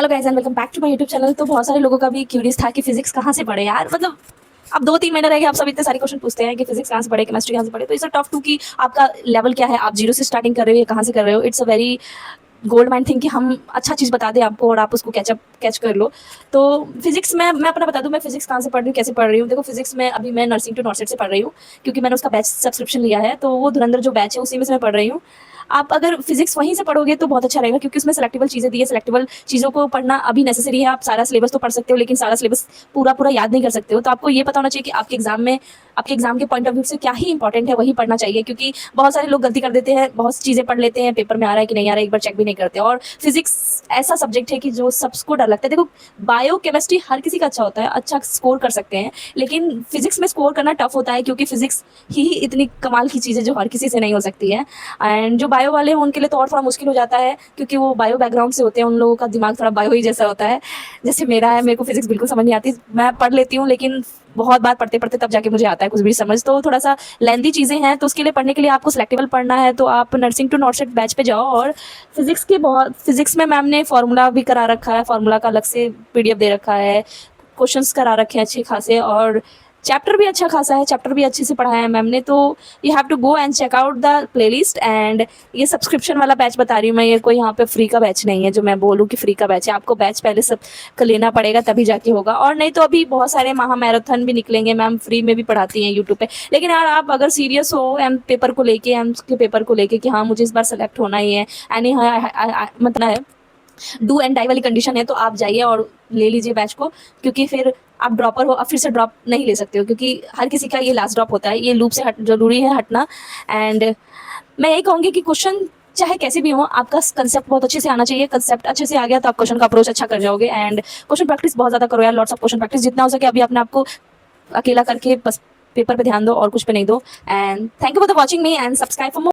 Hello guys and welcome back to my YouTube channel. तो बहुत सारे लोगों का भी क्यूरियस था कि फिजिक्स कहाँ से पढ़े यार, मतलब अब 2-3 महीने रह गए, आप सब इतने सारे क्वेश्चन पूछते हैं कि फिजिक्स कहाँ से पढ़े, केमिस्ट्री कहाँ से पढ़े। तो इट्स अ टफ टू कि आपका लेवल क्या है, आप जीरो से स्टार्टिंग कर रहे हो या कहाँ से कर रहे हो। It's a very gold mine thing कि हम अच्छा चीज़ बता दें आपको और आप उसको कैच कर लो। तो फिजिक्स में मैं अपना बता दूं, मैं फिजिक्स कहाँ से पढ़ रही हूँ, कैसे पढ़ रही हूँ। देखो फिजिक्स में अभी मैं नर्सिंग टू नॉर्सेट से पढ़ रही हूँ, क्योंकि मैंने उसका बैच सब्सक्रिप्शन लिया है। तो वो धुरंधर जो बैच है उसी में से मैं पढ़ रही हूँ। आप अगर फिजिक्स वहीं से पढ़ोगे तो बहुत अच्छा रहेगा, क्योंकि उसमें सेलेक्टेबल चीज़ें दी है। सेलेक्टेबल चीज़ों को पढ़ना अभी नेसेसरी है। आप सारा सिलेबस तो पढ़ सकते हो, लेकिन सारा सिलेबस पूरा पूरा याद नहीं कर सकते हो। तो आपको ये पता होना चाहिए कि आपके एग्जाम के पॉइंट ऑफ व्यू से क्या ही इंपॉर्टेंट है, वही पढ़ना चाहिए। क्योंकि बहुत सारे लोग गलती कर देते हैं, बहुत सी चीज़ें पढ़ लेते हैं, पेपर में आ रहा है कि नहीं आ रहा है एक बार चेक भी नहीं करते। और फिजिक्स ऐसा सब्जेक्ट है कि जो सबको डर लगता है। देखो बायो केमिस्ट्री हर किसी का अच्छा होता है, अच्छा स्कोर कर सकते हैं, लेकिन फिजिक्स में स्कोर करना टफ होता है, क्योंकि फिजिक्स ही इतनी कमाल की चीज़ है जो हर किसी से नहीं हो सकती है। एंड जो बायो वाले हैं उनके लिए तो और थोड़ा मुश्किल हो जाता है, क्योंकि वो बायो बैकग्राउंड से होते हैं, उन लोगों का दिमाग थोड़ा बायो ही जैसा होता है। जैसे मेरा है, मेरे को फिजिक्स बिल्कुल समझ नहीं आती। मैं पढ़ लेती हूँ, लेकिन बहुत बार पढ़ते पढ़ते तब जाके मुझे आता है कुछ भी समझ। तो थोड़ा सा लेंदी चीज़ें हैं, तो उसके लिए पढ़ने के लिए आपको सिलेक्टेबल पढ़ना है। तो आप नर्सिंग टू नॉर्सेट बैच पे जाओ। और फिजिक्स में मैम ने फार्मूला भी करा रखा है, फार्मूला का अलग से पीडीएफ दे रखा है, क्वेश्चंस करा रखे हैं अच्छे खासे, और चैप्टर भी अच्छा खासा है, चैप्टर भी अच्छे से पढ़ाया है मैम ने। तो you have to go and check out the playlist. And ये सब्सक्रिप्शन वाला बैच बता रही हूँ मैं, ये कोई यहाँ पे फ्री का बैच नहीं है जो मैं बोलूँ कि फ्री का बैच है। आपको बैच पहले सब लेना पड़ेगा, तभी जाके होगा। और नहीं तो अभी बहुत सारे महा मैराथन भी निकलेंगे, मैम फ्री में भी पढ़ाती हैं यूट्यूब पे। लेकिन यार आप अगर सीरियस हो एम्स के पेपर को लेके कि हाँ मुझे इस बार सेलेक्ट होना ही है, यानी मतलब है डू एंड डाई वाली कंडीशन है, तो आप जाइए और ले लीजिए बैच को। क्योंकि फिर आप ड्रॉपर हो, अब फिर से ड्रॉप नहीं ले सकते हो, क्योंकि हर किसी का ये लास्ट ड्रॉप होता है। ये लूप से जरूरी है हटना। एंड मैं यही कहूँगी कि क्वेश्चन चाहे कैसे भी हो, आपका कंसेप्ट बहुत अच्छे से आना चाहिए। कंसेप्ट अच्छे से आ गया तो आप क्वेश्चन का अप्रोच अच्छा कर जाओगे। एंड क्वेश्चन प्रैक्टिस बहुत ज़्यादा करो यार, लॉट्स ऑफ क्वेश्चन प्रैक्टिस जितना हो सके। अभी अपने आपको अकेला करके बस पेपर पे ध्यान दो और कुछ पे नहीं दो। And thank you for the watching me and subscribe for